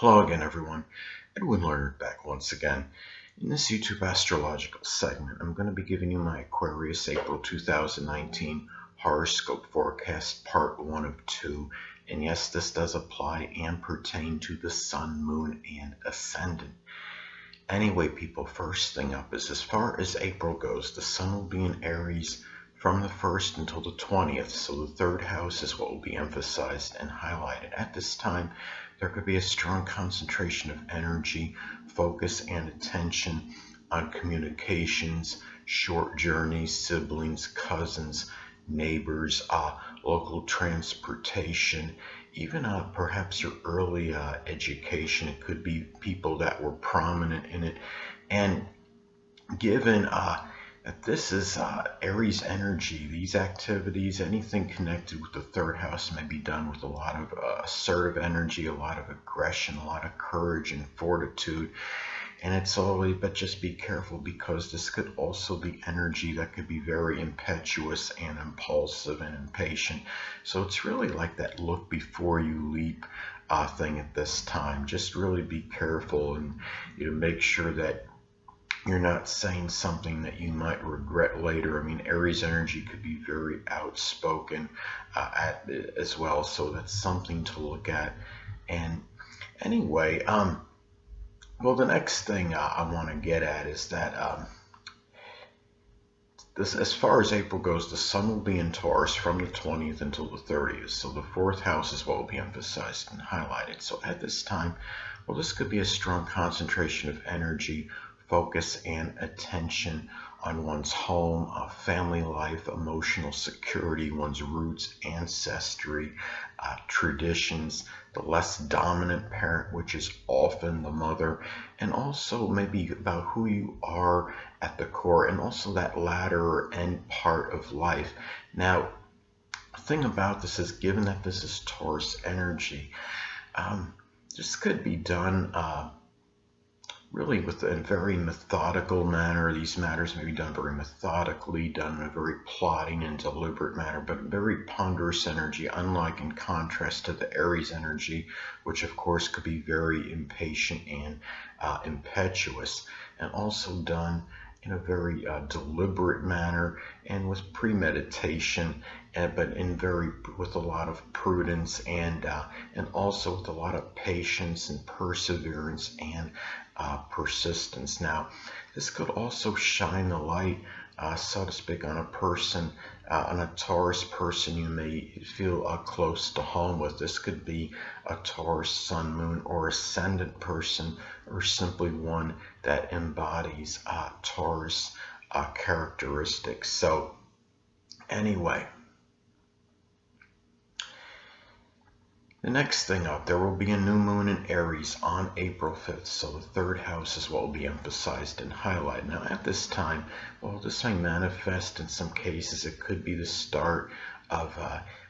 Hello again, everyone. Edwin Learnard back once again. In this YouTube astrological segment, I'm going to be giving you my Aquarius April 2019 horoscope forecast, part 1 of 2. And yes, this does apply and pertain to the sun, moon, and ascendant. Anyway, people, first thing up is as far as April goes, the sun will be in Aries from the 1st until the 20th, so the third house is what will be emphasized and highlighted. At this time, there could be a strong concentration of energy, focus, and attention on communications, short journeys, siblings, cousins, neighbors, local transportation, even perhaps your early education. It could be people that were prominent in it. And given that this is Aries energy, these activities, anything connected with the third house may be done with a lot of assertive energy, a lot of aggression, a lot of courage and fortitude. And it's always, but just be careful, because this could also be energy that could be very impetuous and impulsive and impatient. So it's really like that look before you leap thing at this time. Just really be careful and make sure that you're not saying something that you might regret later. I mean, Aries energy could be very outspoken as well, so that's something to look at. And anyway, well, the next thing I want to get at is that this, as far as April goes, the sun will be in Taurus from the 20th until the 30th. So the fourth house is what will be emphasized and highlighted. So at this time, well, this could be a strong concentration of energy, focus, and attention on one's home, family life, emotional security, one's roots, ancestry, traditions, the less dominant parent, which is often the mother, and also maybe about who you are at the core, and also that latter end part of life. Now, the thing about this is, given that this is Taurus energy, this could be done really with a very methodical manner. These matters may be done very methodically, done in a very plotting and deliberate manner, but very ponderous energy, unlike in contrast to the Aries energy, which of course could be very impatient and impetuous, and also done in a very deliberate manner and with premeditation, but with a lot of prudence and also with a lot of patience and perseverance and persistence. Now, this could also shine the light, so to speak, on a person, on a Taurus person you may feel close to home with. This could be a Taurus sun, moon, or ascendant person, or simply one that embodies Taurus characteristics. So anyway, the next thing up, there will be a new moon in Aries on April 5th, so the third house is what will be emphasized and highlighted. Now, at this time, well, this may manifest in some cases. It could be the start of,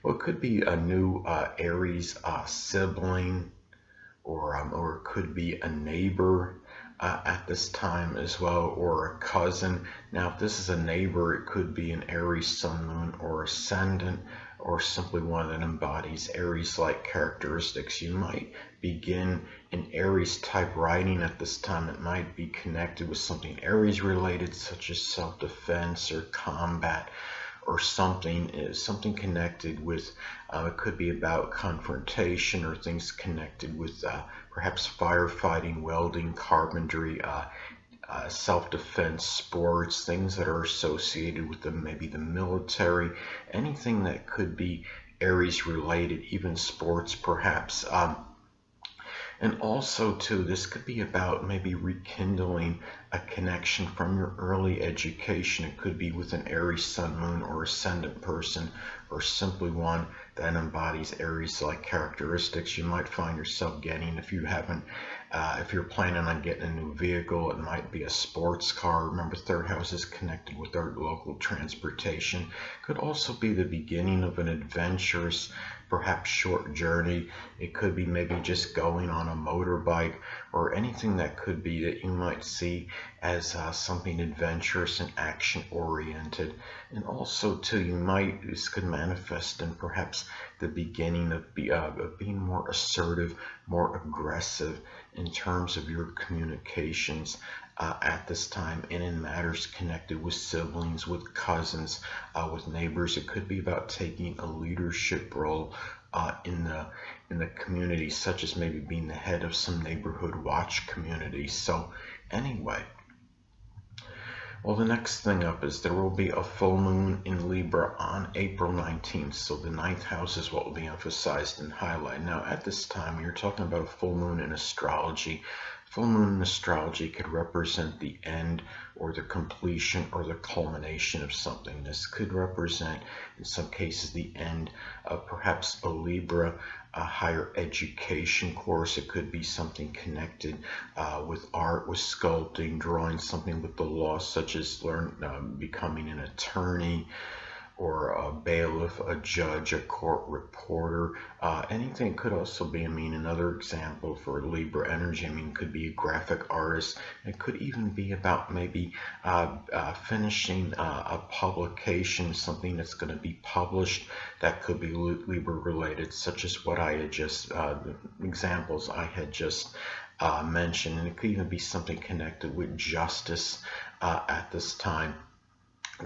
well, it could be a new Aries sibling, or it could be a neighbor at this time as well, or a cousin. Now, if this is a neighbor, it could be an Aries sun, moon, or ascendant, or simply one that embodies Aries-like characteristics. You might begin an Aries-type writing at this time. It might be connected with something Aries-related, such as self-defense or combat, or something connected with, it could be about confrontation, or things connected with perhaps firefighting, welding, carpentry, self-defense, sports, things that are associated with maybe the military, anything that could be Aries related, even sports perhaps. And also too, this could be about maybe rekindling a connection from your early education. It could be with an Aries sun, moon, or ascendant person, or simply one that embodies Aries-like characteristics. You might find yourself getting, if you're planning on getting a new vehicle, it might be a sports car. Remember, third house is connected with our local transportation. Could also be the beginning of an adventurous, perhaps short journey. It could be maybe just going on a motorbike, or anything that could be that you might see as something adventurous and action oriented. And also too, this could manifest in perhaps the beginning of being more assertive, more aggressive in terms of your communications at this time, and in matters connected with siblings, with cousins, with neighbors. It could be about taking a leadership role in the community, such as maybe being the head of some neighborhood watch community. So anyway, well, the next thing up is there will be a full moon in Libra on April 19th. So the ninth house is what will be emphasized and highlighted. Now, at this time, you're talking about a full moon in astrology. Full moon in astrology could represent the end or the completion or the culmination of something. This could represent, in some cases, the end of perhaps a Libra, a higher education course. It could be something connected with art, with sculpting, drawing, something with the law, such as becoming an attorney, or a bailiff, a judge, a court reporter. Anything could also be, another example for Libra energy, could be a graphic artist. It could even be about maybe finishing a publication, something that's going to be published that could be Libra related, such as what I had just, examples I had just mentioned. And it could even be something connected with justice at this time,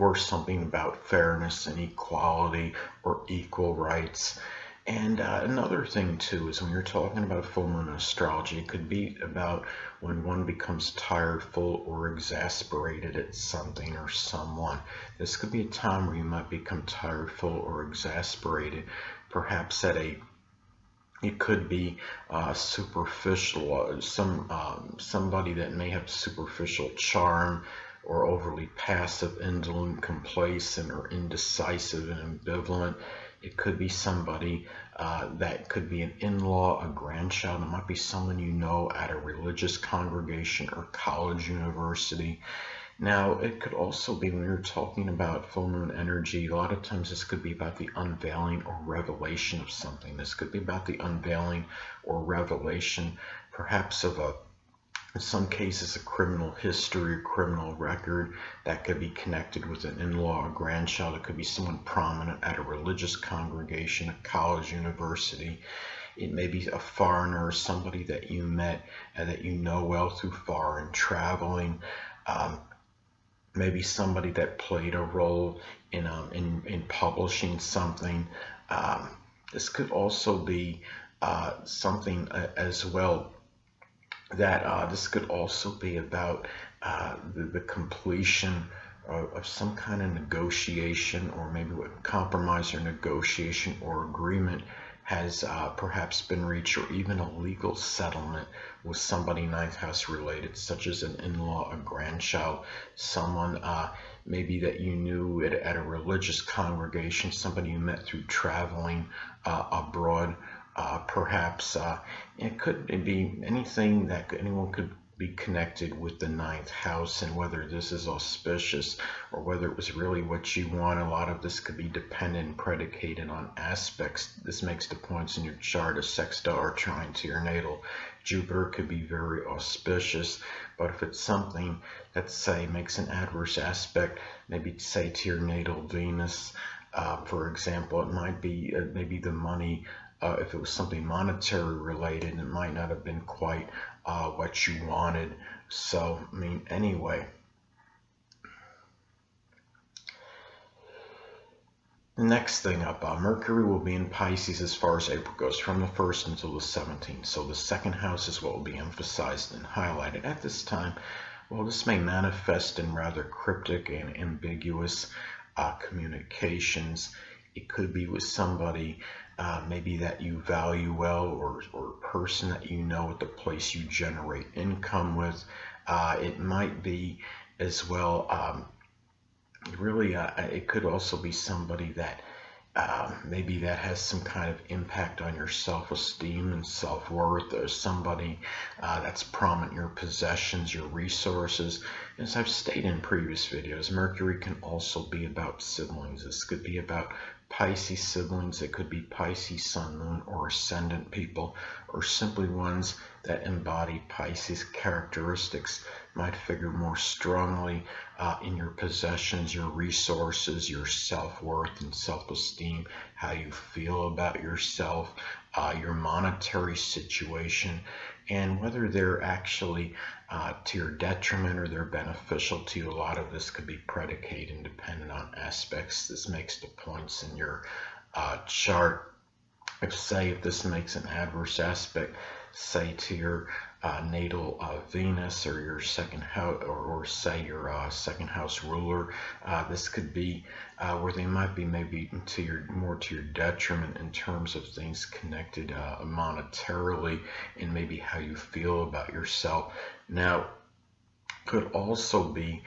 or something about fairness and equality or equal rights. And another thing too is when you're talking about full moon astrology, it could be about when one becomes tired, full, or exasperated at something or someone. This could be a time where you might become tired, full, or exasperated, perhaps it could be superficial, somebody that may have superficial charm, or overly passive, indolent, complacent, or indecisive and ambivalent. It could be somebody that could be an in-law, a grandchild. It might be someone you know at a religious congregation or college, university. Now, it could also be, when you're talking about full moon energy, a lot of times this could be about the unveiling or revelation of something. This could be about the unveiling or revelation, perhaps of in some cases, a criminal history, criminal record that could be connected with an in-law or grandchild. It could be someone prominent at a religious congregation, a college, university. It may be a foreigner, somebody that you met and that you know well through foreign traveling. Maybe somebody that played a role in publishing something. This could also be something as well, that this could also be about the completion of some kind of negotiation, or maybe what compromise or negotiation or agreement has perhaps been reached, or even a legal settlement with somebody ninth house related, such as an in-law, a grandchild, someone maybe that you knew at a religious congregation, somebody you met through traveling abroad. Perhaps it could be anything that anyone could be connected with the ninth house, and whether this is auspicious or whether it was really what you want. A lot of this could be dependent and predicated on aspects. This makes the points in your chart a sextile or trine to your natal Jupiter could be very auspicious. But if it's something that, say, makes an adverse aspect, maybe say to your natal Venus, for example, it might be maybe the money. If it was something monetary related, it might not have been quite what you wanted. So, anyway. The next thing up, Mercury will be in Pisces as far as April goes, from the 1st until the 17th. So the second house is what will be emphasized and highlighted at this time. Well, this may manifest in rather cryptic and ambiguous communications. It could be with somebody maybe that you value well, or a person that you know at the place you generate income with. It might be as well, it could also be somebody that maybe that has some kind of impact on your self-esteem and self-worth, or somebody that's prominent in your possessions, your resources. As I've stated in previous videos, Mercury can also be about siblings. This could be about Pisces siblings. It could be Pisces sun, moon, or ascendant people, or simply ones that embody Pisces characteristics might figure more strongly in your possessions, your resources, your self-worth and self-esteem, how you feel about yourself, your monetary situation, and whether they're actually to your detriment or they're beneficial to you. A lot of this could be predicated and dependent on aspects. This makes the points in your chart. If this makes an adverse aspect, say to your natal Venus or your second house, or say your second house ruler, this could be where they might be maybe more to your detriment in terms of things connected monetarily and maybe how you feel about yourself. Now, could also be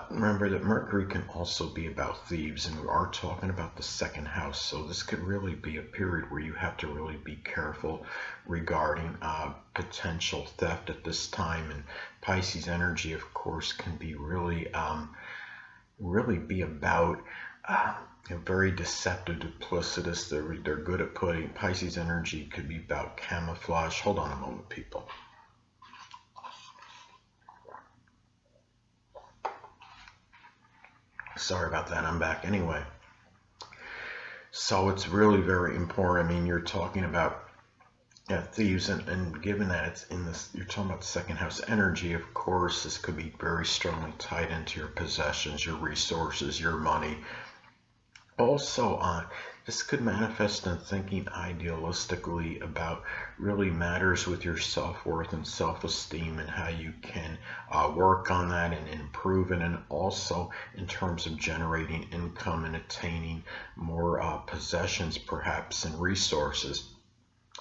remember that Mercury can also be about thieves, and we are talking about the second house, so this could really be a period where you have to really be careful regarding potential theft at this time. And Pisces energy, of course, can be really be about very deceptive, duplicitous. They're good at putting, Pisces energy could be about camouflage. Hold on a moment, people. Sorry about that, I'm back anyway. So it's really very important. I mean, you're talking about thieves, and given that it's in this, you're talking about second house energy, of course, this could be very strongly tied into your possessions, your resources, your money. Also, this could manifest in thinking idealistically about really matters with your self-worth and self-esteem and how you can work on that and improve it, and also in terms of generating income and attaining more possessions perhaps and resources.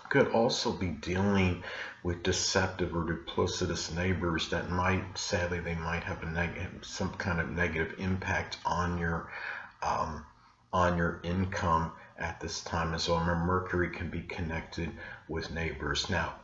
Could also be dealing with deceptive or duplicitous neighbors that might, sadly, they might have some kind of negative impact on your income at this time as well. Remember, Mercury can be connected with neighbors. Now,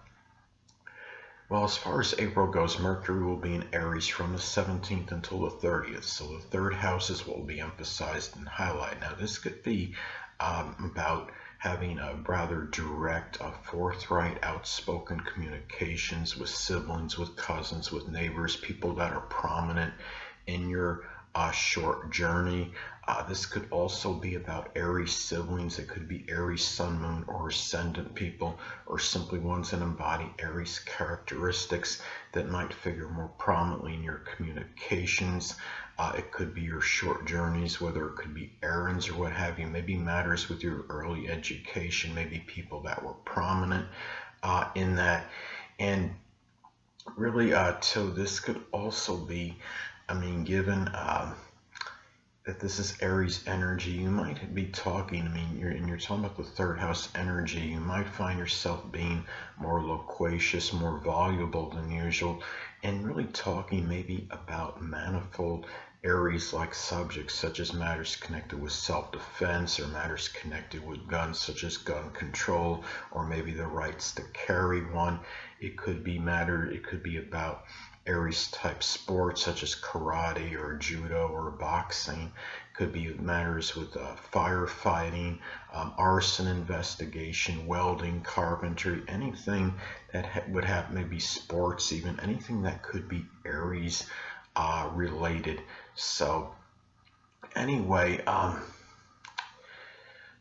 well, as far as April goes, Mercury will be in Aries from the 17th until the 30th. So the third house is what will be emphasized and highlighted. Now, this could be about having a rather direct, forthright, outspoken communications with siblings, with cousins, with neighbors, people that are prominent in your short journey. This could also be about Aries siblings. It could be Aries sun, moon, or ascendant people, or simply ones that embody Aries characteristics that might figure more prominently in your communications. It could be your short journeys, whether it could be errands or what have you. Maybe matters with your early education, maybe people that were prominent in that. And really, so this could also be, I mean, given that this is Aries energy, you might be talking, I mean, you're talking about the third house energy, you might find yourself being more loquacious, more voluble than usual, and really talking maybe about manifold Aries-like subjects, such as matters connected with self-defense, or matters connected with guns, such as gun control, or maybe the rights to carry one. It could be about Aries type sports such as karate or judo or boxing. Could be matters with firefighting, arson investigation, welding, carpentry, anything that would have maybe sports, even anything that could be Aries related. So anyway,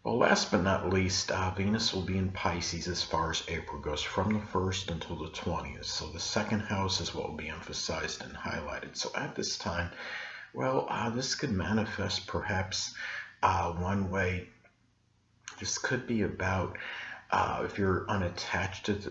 well, last but not least, Venus will be in Pisces as far as April goes, from the 1st until the 20th. So the second house is what will be emphasized and highlighted. So at this time, well, this could manifest perhaps one way. This could be about if you're unattached at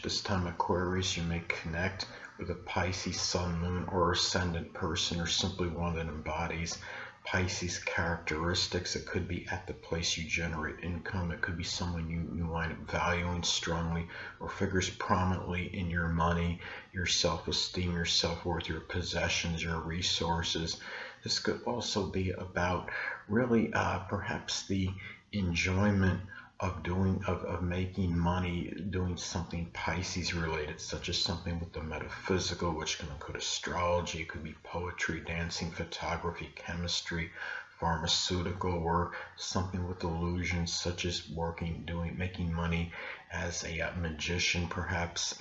this time, Aquarius, you may connect with a Pisces sun, moon, or ascendant person, or simply one that embodies Pisces characteristics. It could be at the place you generate income. It could be someone you wind up valuing strongly, or figures prominently in your money, your self-esteem, your self-worth, your possessions, your resources. This could also be about really perhaps the enjoyment of making money, doing something Pisces related, such as something with the metaphysical, which can include astrology. It could be poetry, dancing, photography, chemistry, pharmaceutical or something with illusions, such as making money as a magician, perhaps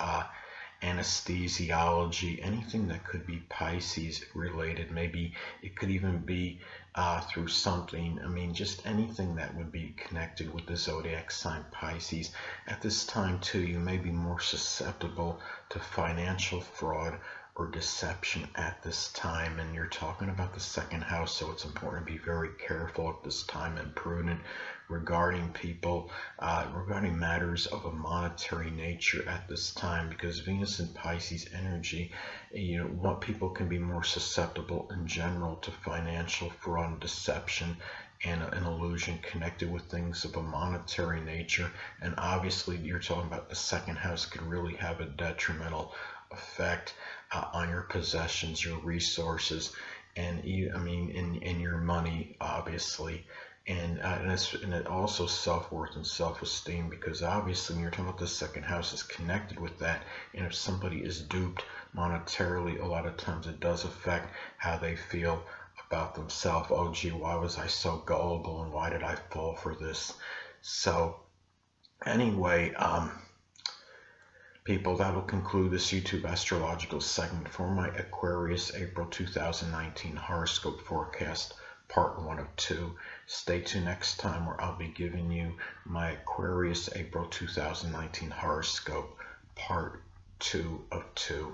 anesthesiology, anything that could be Pisces related. Maybe it could even be through something, I mean, just anything that would be connected with the zodiac sign Pisces. At this time too, you may be more susceptible to financial fraud or deception at this time, and you're talking about the second house, so it's important to be very careful at this time and prudent regarding people, regarding matters of a monetary nature at this time, because Venus and Pisces energy, what people can be more susceptible in general to financial fraud and deception and an illusion connected with things of a monetary nature. And obviously you're talking about the second house could really have a detrimental effect on your possessions, your resources, and in your money, obviously, and it also self-worth and self-esteem, because obviously when you're talking about the second house is connected with that, and if somebody is duped monetarily, a lot of times it does affect how they feel about themselves. Oh gee, why was I so gullible, and why did I fall for this? So anyway, people, that will conclude this YouTube astrological segment for my Aquarius April 2019 horoscope forecast, part 1 of 2. Stay tuned next time, where I'll be giving you my Aquarius April 2019 horoscope, part 2 of 2.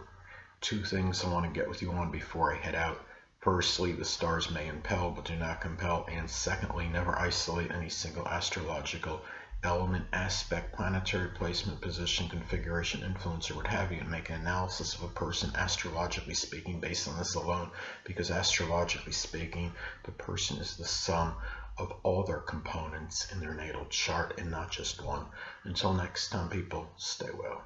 Two things I want to get with you on before I head out. Firstly, the stars may impel but do not compel. And secondly, never isolate any single astrological element, aspect, planetary placement, position, configuration, influence, or what have you, and make an analysis of a person astrologically speaking based on this alone, because astrologically speaking, the person is the sum of all their components in their natal chart and not just one. Until next time, people, stay well.